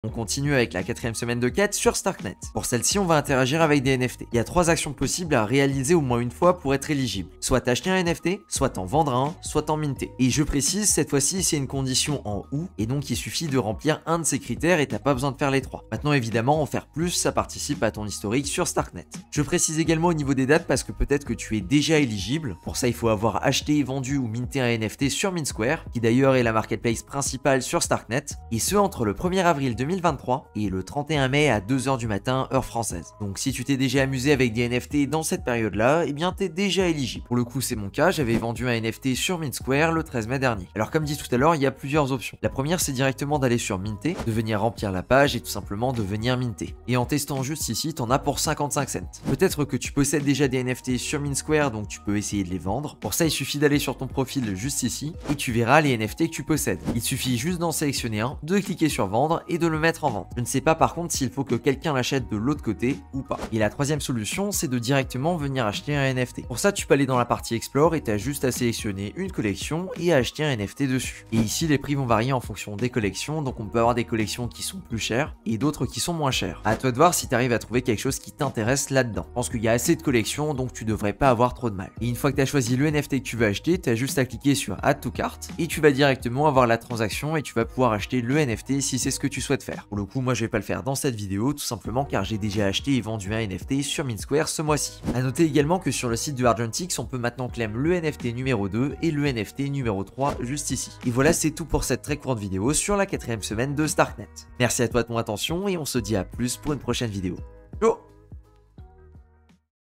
On continue avec la 4e semaine de quête sur Starknet. Pour celle-ci, on va interagir avec des NFT. Il y a 3 actions possibles à réaliser au moins une fois pour être éligible. Soit acheter un NFT, soit en vendre un, soit en minter. Et je précise, cette fois-ci, c'est une condition en ou, et donc il suffit de remplir un de ces critères et t'as pas besoin de faire les 3. Maintenant, évidemment, en faire plus, ça participe à ton historique sur Starknet. Je précise également au niveau des dates parce que peut-être que tu es déjà éligible. Pour ça, il faut avoir acheté, vendu ou minté un NFT sur MintSquare, qui d'ailleurs est la marketplace principale sur Starknet, et ce entre le 1er avril 2023 et le 31 mai à 2h du matin, heure française. Donc si tu t'es déjà amusé avec des NFT dans cette période-là, eh bien t'es déjà éligible. Pour le coup, c'est mon cas, j'avais vendu un NFT sur MintSquare le 13 mai dernier. Alors comme dit tout à l'heure, il y a plusieurs options. La première, c'est directement d'aller sur Minter, de venir remplir la page et tout simplement de venir minter. Et en testant juste ici, t'en as pour 55 cents. Peut-être que tu possèdes déjà des NFT sur MintSquare, donc tu peux essayer de les vendre. Pour ça, il suffit d'aller sur ton profil juste ici et tu verras les NFT que tu possèdes. Il suffit juste d'en sélectionner un, de cliquer sur vendre et de le mettre en vente. Je ne sais pas par contre s'il faut que quelqu'un l'achète de l'autre côté ou pas. Et la troisième solution, c'est de directement venir acheter un NFT. Pour ça, tu peux aller dans la partie Explore et tu as juste à sélectionner une collection et à acheter un NFT dessus. Et ici, les prix vont varier en fonction des collections, donc on peut avoir des collections qui sont plus chères et d'autres qui sont moins chères. À toi de voir si tu arrives à trouver quelque chose qui t'intéresse là-dedans. Je pense qu'il y a assez de collections, donc tu devrais pas avoir trop de mal. Et une fois que tu as choisi le NFT que tu veux acheter, tu as juste à cliquer sur Add to Cart et tu vas directement avoir la transaction et tu vas pouvoir acheter le NFT si c'est ce que tu souhaites faire. Pour le coup, moi je vais pas le faire dans cette vidéo, tout simplement car j'ai déjà acheté et vendu un NFT sur MintSquare ce mois-ci. A noter également que sur le site de Argentix, on peut maintenant claim le NFT numéro 2 et le NFT numéro 3 juste ici. Et voilà, c'est tout pour cette très courte vidéo sur la 4e semaine de Starknet. Merci à toi de ton attention et on se dit à plus pour une prochaine vidéo. Ciao.